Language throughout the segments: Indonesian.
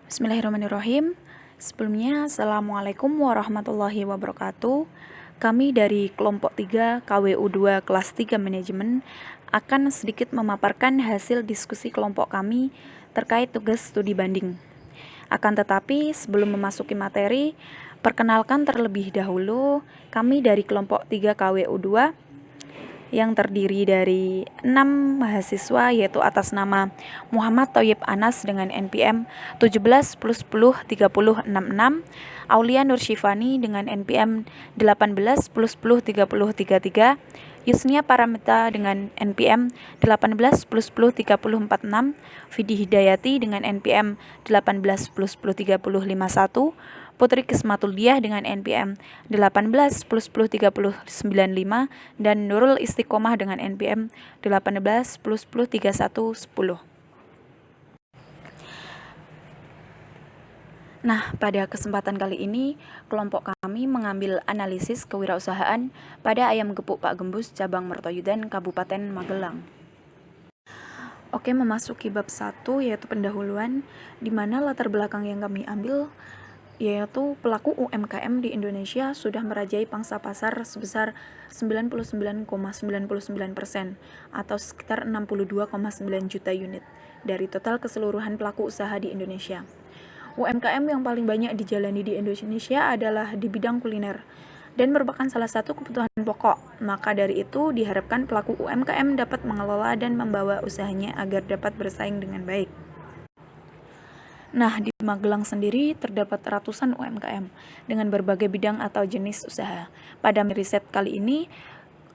Bismillahirrahmanirrahim. Sebelumnya, Assalamualaikum warahmatullahi wabarakatuh. Kami dari kelompok 3 KWU 2 kelas 3 manajemen akan sedikit memaparkan hasil diskusi kelompok kami terkait tugas studi banding. Akan tetapi, sebelum memasuki materi, perkenalkan terlebih dahulu kami dari kelompok 3 KWU 2 yang terdiri dari 6 mahasiswa, yaitu atas nama Muhammad Thoyib Anas dengan NPM 17+103066, Aulia Nursyifani dengan NPM 18+103033, Yusnia Paramita dengan NPM 18+103046, Vidi Hidayati dengan NPM 18+103051, Putri Kismatul Diah dengan NPM 18+103095 dan Nurul Istiqomah dengan NPM 18+103110. Nah, pada kesempatan kali ini, kelompok kami mengambil analisis kewirausahaan pada Ayam Gepuk Pak Gembus cabang Mertoyudan Kabupaten Magelang. Oke, memasuki bab 1 yaitu pendahuluan, di mana latar belakang yang kami ambil yaitu pelaku UMKM di Indonesia sudah merajai pangsa pasar sebesar 99,99% atau sekitar 62,9 juta unit dari total keseluruhan pelaku usaha di Indonesia. UMKM yang paling banyak dijalani di Indonesia adalah di bidang kuliner dan merupakan salah satu kebutuhan pokok. Maka dari itu diharapkan pelaku UMKM dapat mengelola dan membawa usahanya agar dapat bersaing dengan baik. Nah, di Magelang sendiri terdapat ratusan UMKM dengan berbagai bidang atau jenis usaha. Pada riset kali ini,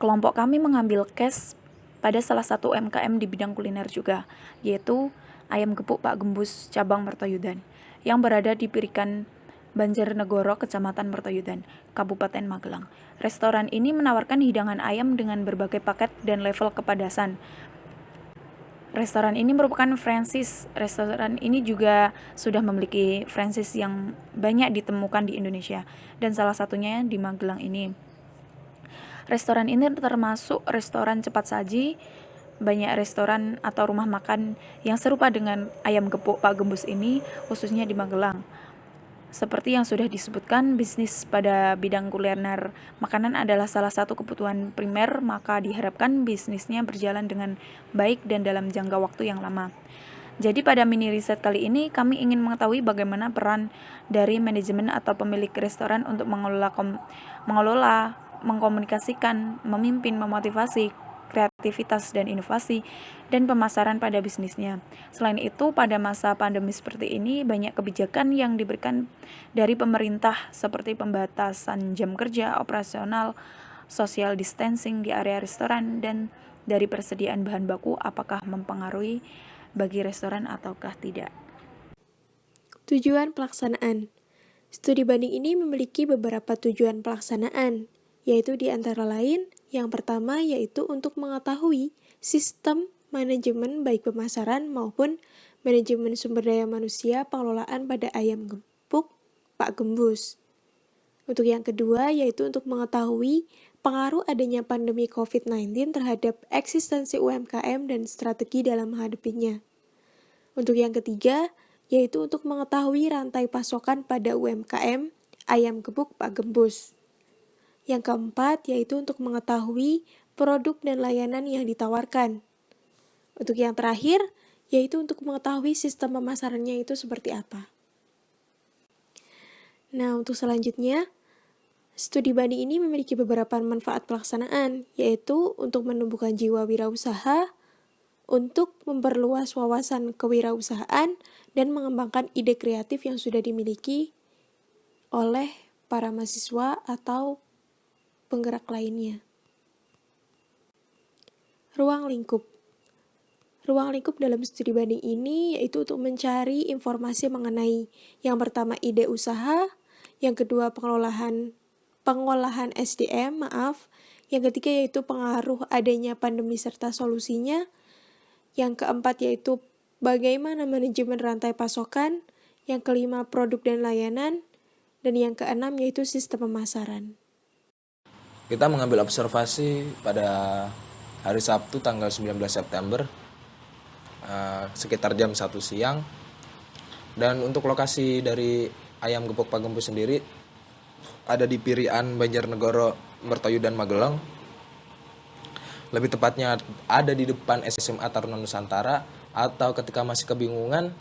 kelompok kami mengambil case pada salah satu UMKM di bidang kuliner juga, yaitu Ayam Gepuk Pak Gembus cabang Mertoyudan, yang berada di Pirikan Banjarnegoro, Kecamatan Mertoyudan, Kabupaten Magelang. Restoran ini menawarkan hidangan ayam dengan berbagai paket dan level kepedasan. Restoran ini merupakan franchise. Restoran ini juga sudah memiliki franchise yang banyak ditemukan di Indonesia dan salah satunya di Magelang ini. Restoran ini termasuk restoran cepat saji. Banyak restoran atau rumah makan yang serupa dengan Ayam Gepuk Pak Gembus ini, khususnya di Magelang. Seperti yang sudah disebutkan, bisnis pada bidang kuliner makanan adalah salah satu kebutuhan primer, maka diharapkan bisnisnya berjalan dengan baik dan dalam jangka waktu yang lama. Jadi pada mini riset kali ini, kami ingin mengetahui bagaimana peran dari manajemen atau pemilik restoran untuk mengelola, mengkomunikasikan, memimpin, memotivasi, kreativitas dan inovasi, dan pemasaran pada bisnisnya. Selain itu, pada masa pandemi seperti ini, banyak kebijakan yang diberikan dari pemerintah seperti pembatasan jam kerja, operasional, social distancing di area restoran, dan dari persediaan bahan baku apakah mempengaruhi bagi restoran ataukah tidak. Tujuan pelaksanaan. Studi banding ini memiliki beberapa tujuan pelaksanaan, yaitu di antara lain, yang pertama yaitu untuk mengetahui sistem manajemen baik pemasaran maupun manajemen sumber daya manusia pengelolaan pada Ayam Gepuk Pak Gembus. Untuk yang kedua yaitu untuk mengetahui pengaruh adanya pandemi COVID-19 terhadap eksistensi UMKM dan strategi dalam menghadapinya. Untuk yang ketiga yaitu untuk mengetahui rantai pasokan pada UMKM Ayam Gepuk Pak Gembus. Yang keempat yaitu untuk mengetahui produk dan layanan yang ditawarkan. Untuk yang terakhir yaitu untuk mengetahui sistem pemasarannya itu seperti apa. Nah, untuk selanjutnya, studi banding ini memiliki beberapa manfaat pelaksanaan, yaitu untuk menumbuhkan jiwa wirausaha, untuk memperluas wawasan kewirausahaan, dan mengembangkan ide kreatif yang sudah dimiliki oleh para mahasiswa atau penggerak lainnya. Ruang lingkup. Ruang lingkup dalam studi banding ini yaitu untuk mencari informasi mengenai yang pertama ide usaha, yang kedua pengolahan SDM, yang ketiga yaitu pengaruh adanya pandemi serta solusinya, yang keempat yaitu bagaimana manajemen rantai pasokan, yang kelima produk dan layanan, dan yang keenam yaitu sistem pemasaran. Kita mengambil observasi pada hari Sabtu tanggal 19 September sekitar jam 1 siang Dan untuk lokasi dari ayam gepuk Pak Gembus sendiri ada di Pirian, Banjarnegara, Mertoyo, dan Magelang. Lebih tepatnya ada di depan SMA Taruna Nusantara, atau ketika masih kebingungan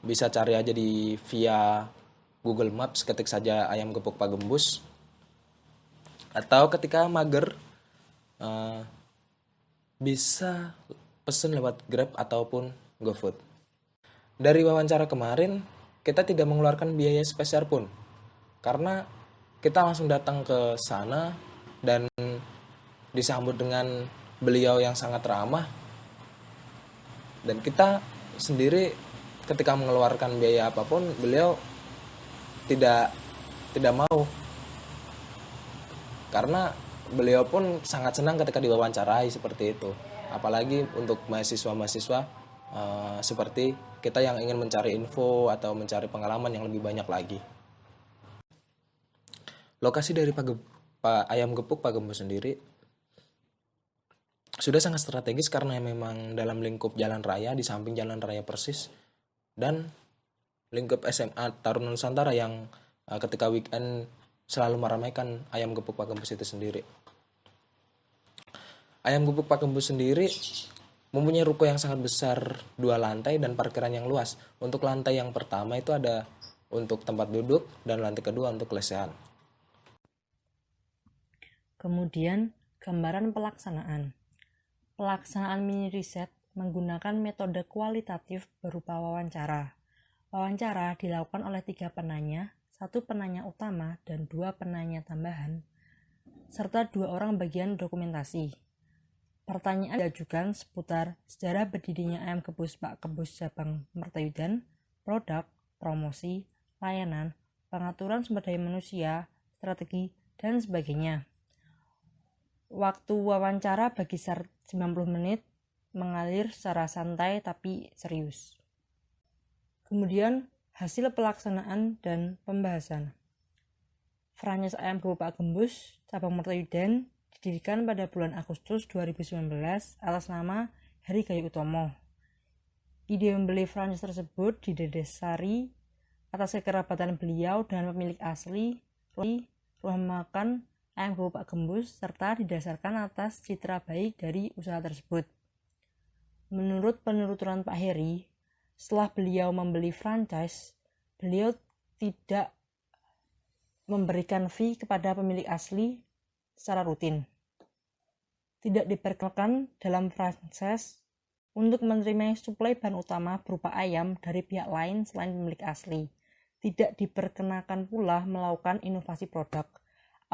bisa cari aja di via Google Maps, ketik saja ayam gepuk Pak Gembus. Atau ketika mager bisa pesen lewat Grab ataupun GoFood. Dari wawancara kemarin kita tidak mengeluarkan biaya spesial pun, karena kita langsung datang ke sana dan disambut dengan beliau yang sangat ramah, dan kita sendiri ketika mengeluarkan biaya apapun beliau tidak mau, karena beliau pun sangat senang ketika diwawancarai seperti itu. Apalagi untuk mahasiswa-mahasiswa seperti kita yang ingin mencari info atau mencari pengalaman yang lebih banyak lagi. Lokasi dari ayam gepuk Pak Gembus sendiri sudah sangat strategis karena memang dalam lingkup jalan raya, di samping jalan raya persis, dan lingkup SMA Taruna Nusantara yang ketika weekend selalu meramaikan ayam gepuk Pak Gembus itu sendiri. Ayam gepuk Pak Gembus sendiri mempunyai ruko yang sangat besar, 2 lantai, dan parkiran yang luas. Untuk lantai yang pertama itu ada untuk tempat duduk, dan lantai kedua untuk lesehan. Kemudian, gambaran pelaksanaan. Pelaksanaan mini riset menggunakan metode kualitatif berupa wawancara. Wawancara dilakukan oleh 3 penanya, 1 penanya utama dan 2 penanya tambahan, serta 2 orang bagian dokumentasi. Pertanyaan diajukan seputar sejarah berdirinya ayam gepuk Pak Gembus cabang Mertoyo, produk, promosi, layanan, pengaturan sumber daya manusia, strategi, dan sebagainya. Waktu wawancara berkisar 90 menit, mengalir secara santai tapi serius. Kemudian, hasil pelaksanaan dan pembahasan. Franchise ayam gepuk Pak Gembus cabang Mertoyo didirikan pada bulan Agustus 2019 atas nama Heri Gayo Utomo. Ide membeli franchise tersebut didasari atas kekerabatan beliau dengan pemilik asli rumah makan ayam gepuk Pak Gembus, serta didasarkan atas citra baik dari usaha tersebut. Menurut penuturan Pak Heri, setelah beliau membeli franchise, beliau tidak memberikan fee kepada pemilik asli secara rutin. Tidak diperkenalkan dalam franchise untuk menerima suplai bahan utama berupa ayam dari pihak lain selain pemilik asli. Tidak diperkenakan pula melakukan inovasi produk.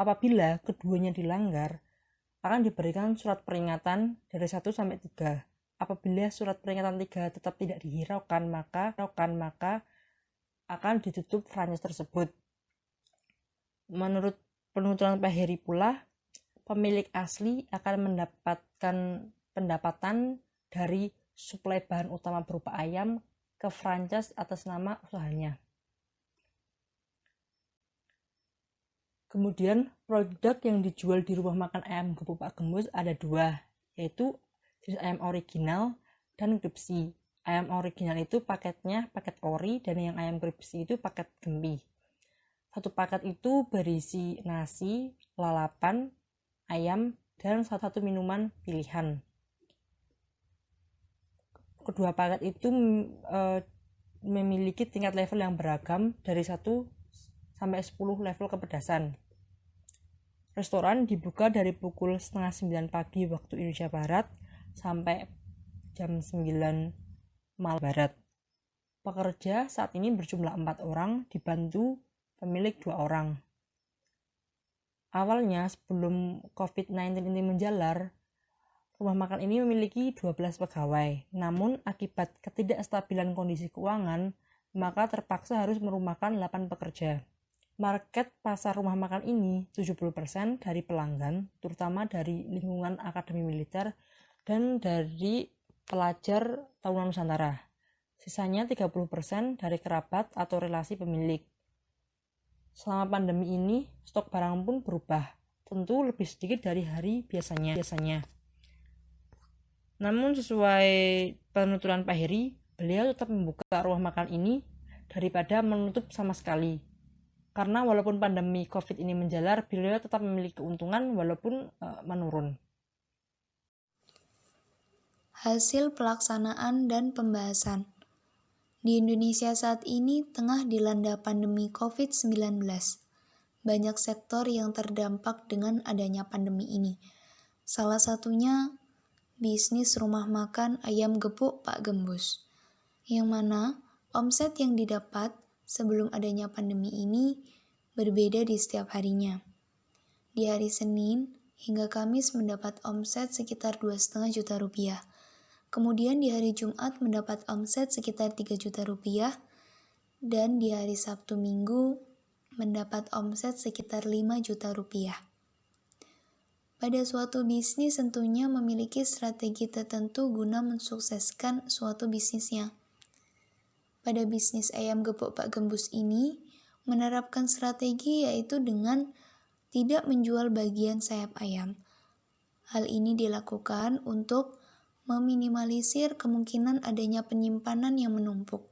Apabila keduanya dilanggar, akan diberikan surat peringatan dari 1 sampai 3. Apabila surat peringatan 3 tetap tidak dihiraukan, maka akan ditutup franchise tersebut. Menurut penuturan Pak Heri pula, pemilik asli akan mendapatkan pendapatan dari suplai bahan utama berupa ayam ke franchise atas nama usahanya. Kemudian produk yang dijual di rumah makan ayam gepuk Pak Gembus ada 2, yaitu jenis ayam original dan kripsi. Ayam original itu paketnya paket ori, dan yang ayam kripsi itu paket gempi. 1 paket itu berisi nasi, lalapan, ayam, dan salah satu minuman pilihan. Kedua paket itu memiliki tingkat level yang beragam dari 1 sampai 10 level kepedasan. Restoran dibuka dari pukul 8:30 pagi waktu Indonesia Barat sampai jam 9 malam Barat. Pekerja saat ini berjumlah 4 orang, dibantu pemilik 2 orang. Awalnya sebelum COVID-19 ini menjalar, rumah makan ini memiliki 12 pegawai. Namun akibat ketidakstabilan kondisi keuangan, maka terpaksa harus merumahkan 8 pekerja. Market pasar rumah makan ini 70% dari pelanggan, terutama dari lingkungan akademi militer dan dari pelajar Taruna Nusantara. Sisanya 30% dari kerabat atau relasi pemilik. Selama pandemi ini, stok barang pun berubah, tentu lebih sedikit dari hari biasanya. Namun sesuai penuturan Pak Heri, beliau tetap membuka rumah makan ini daripada menutup sama sekali. Karena walaupun pandemi COVID ini menjalar, beliau tetap memiliki keuntungan walaupun menurun. Hasil pelaksanaan dan pembahasan. Di Indonesia saat ini tengah dilanda pandemi COVID-19. Banyak sektor yang terdampak dengan adanya pandemi ini. Salah satunya bisnis rumah makan ayam gepuk Pak Gembus, yang mana omset yang didapat sebelum adanya pandemi ini berbeda di setiap harinya. Di hari Senin hingga Kamis mendapat omset sekitar 2,5 juta rupiah. Kemudian di hari Jumat mendapat omset sekitar 3 juta rupiah, dan di hari Sabtu Minggu mendapat omset sekitar 5 juta rupiah. Pada suatu bisnis tentunya memiliki strategi tertentu guna mensukseskan suatu bisnisnya. Pada bisnis ayam gepuk Pak Gembus ini, menerapkan strategi yaitu dengan tidak menjual bagian sayap ayam. Hal ini dilakukan untuk meminimalisir kemungkinan adanya penyimpanan yang menumpuk.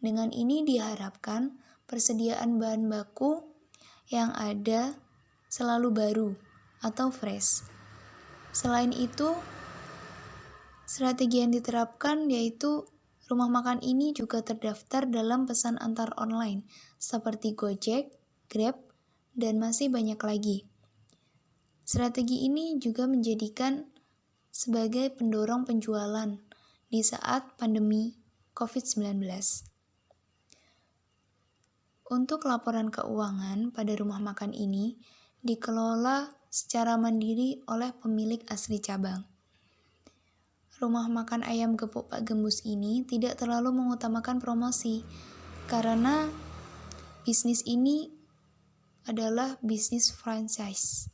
Dengan ini diharapkan persediaan bahan baku yang ada selalu baru atau fresh. Selain itu, strategi yang diterapkan yaitu rumah makan ini juga terdaftar dalam pesan antar online seperti Gojek, Grab, dan masih banyak lagi. Strategi ini juga menjadikan sebagai pendorong penjualan di saat pandemi COVID-19. Untuk laporan keuangan pada rumah makan ini dikelola secara mandiri oleh pemilik asli cabang. Rumah makan ayam gepuk Pak Gembus ini tidak terlalu mengutamakan promosi karena bisnis ini adalah bisnis franchise.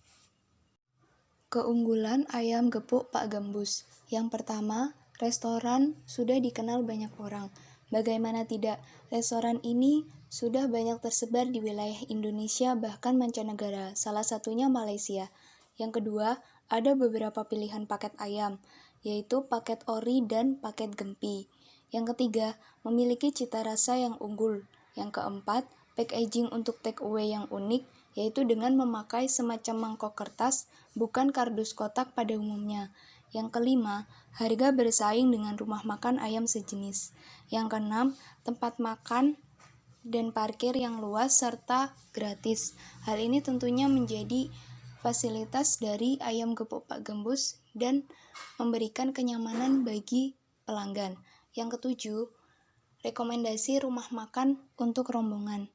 Keunggulan ayam gepuk Pak Gembus. Yang pertama, restoran sudah dikenal banyak orang. Bagaimana tidak, restoran ini sudah banyak tersebar di wilayah Indonesia bahkan mancanegara, salah satunya Malaysia. Yang kedua, ada beberapa pilihan paket ayam, yaitu paket ori dan paket gempi. Yang ketiga, memiliki cita rasa yang unggul. Yang keempat, packaging untuk take away yang unik, yaitu dengan memakai semacam mangkok kertas, bukan kardus kotak pada umumnya. Yang kelima, harga bersaing dengan rumah makan ayam sejenis. Yang keenam, tempat makan dan parkir yang luas serta gratis. Hal ini tentunya menjadi fasilitas dari ayam gepuk Pak Gembus dan memberikan kenyamanan bagi pelanggan. Yang ketujuh, rekomendasi rumah makan untuk rombongan.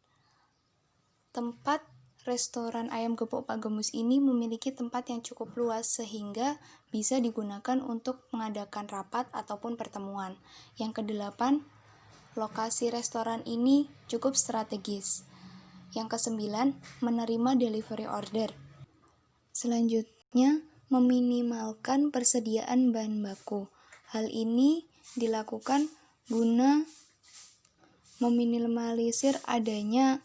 Tempat restoran ayam gepuk Pak Gembus ini memiliki tempat yang cukup luas sehingga bisa digunakan untuk mengadakan rapat ataupun pertemuan. Yang kedelapan, lokasi restoran ini cukup strategis. Yang kesembilan, menerima delivery order. Selanjutnya, meminimalkan persediaan bahan baku. Hal ini dilakukan guna meminimalisir adanya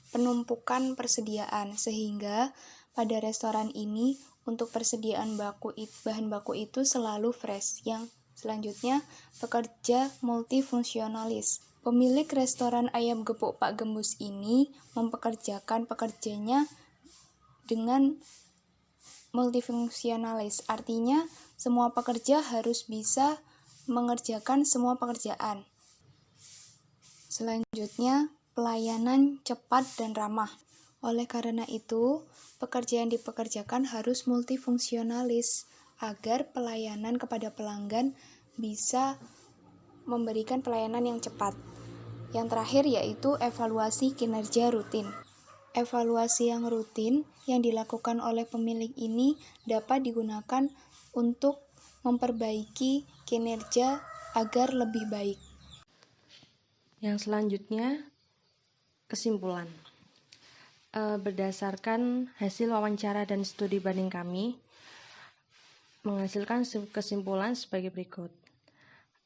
penumpukan persediaan, sehingga pada restoran ini untuk persediaan bahan baku itu selalu fresh. Yang selanjutnya, pekerja multifungsionalis. Pemilik restoran ayam gepuk Pak Gembus ini mempekerjakan pekerjanya dengan multifungsionalis, artinya semua pekerja harus bisa mengerjakan semua pekerjaan. Selanjutnya, pelayanan cepat dan ramah. Oleh karena itu, pekerja yang dipekerjakan harus multifungsionalis agar pelayanan kepada pelanggan bisa memberikan pelayanan yang cepat. Yang terakhir yaitu evaluasi kinerja rutin. Evaluasi yang rutin yang dilakukan oleh pemilik ini dapat digunakan untuk memperbaiki kinerja agar lebih baik. Yang selanjutnya, kesimpulan. Berdasarkan hasil wawancara dan studi banding kami, menghasilkan kesimpulan sebagai berikut.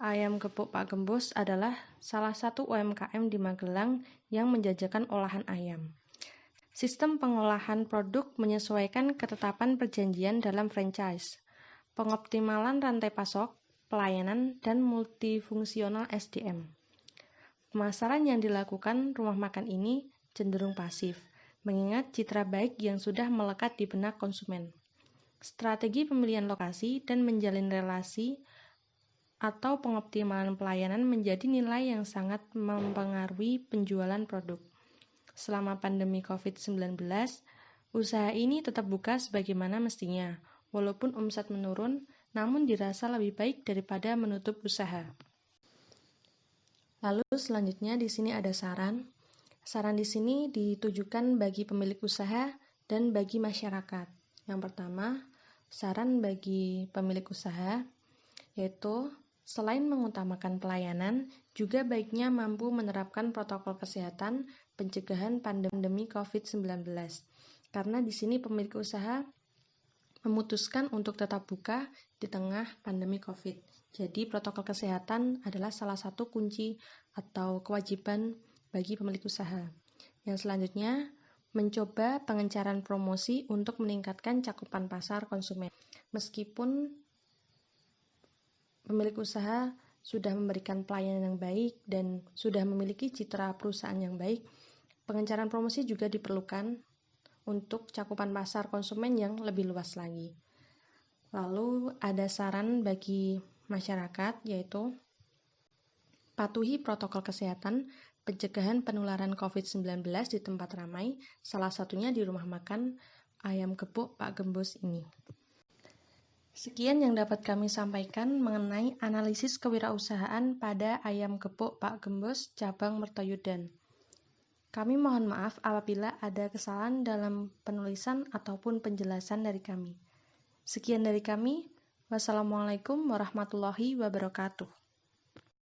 Ayam gepuk Pak Gembus adalah salah satu UMKM di Magelang yang menjajakan olahan ayam. Sistem pengolahan produk menyesuaikan ketetapan perjanjian dalam franchise, pengoptimalan rantai pasok, pelayanan, dan multifungsional SDM. Pemasaran yang dilakukan rumah makan ini cenderung pasif, mengingat citra baik yang sudah melekat di benak konsumen. Strategi pemilihan lokasi dan menjalin relasi atau pengoptimalan pelayanan menjadi nilai yang sangat mempengaruhi penjualan produk. Selama pandemi COVID-19, usaha ini tetap buka sebagaimana mestinya, walaupun omset menurun, namun dirasa lebih baik daripada menutup usaha. Lalu selanjutnya di sini ada saran. Saran di sini ditujukan bagi pemilik usaha dan bagi masyarakat. Yang pertama, saran bagi pemilik usaha yaitu selain mengutamakan pelayanan, juga baiknya mampu menerapkan protokol kesehatan pencegahan pandemi COVID-19. Karena di sini pemilik usaha memutuskan untuk tetap buka di tengah pandemi COVID. Jadi protokol kesehatan adalah salah satu kunci atau kewajiban bagi pemilik usaha. Yang selanjutnya, mencoba pengencaran promosi untuk meningkatkan cakupan pasar konsumen. Meskipun pemilik usaha sudah memberikan pelayanan yang baik dan sudah memiliki citra perusahaan yang baik, pengencaran promosi juga diperlukan untuk cakupan pasar konsumen yang lebih luas lagi. Lalu ada saran bagi masyarakat yaitu patuhi protokol kesehatan pencegahan penularan COVID-19 di tempat ramai, salah satunya di rumah makan Ayam Gepuk Pak Gembus ini. Sekian yang dapat kami sampaikan mengenai analisis kewirausahaan pada Ayam Gepuk Pak Gembus cabang Mertoyudan. Kami mohon maaf apabila ada kesalahan dalam penulisan ataupun penjelasan dari kami. Sekian dari kami. Wassalamualaikum warahmatullahi wabarakatuh.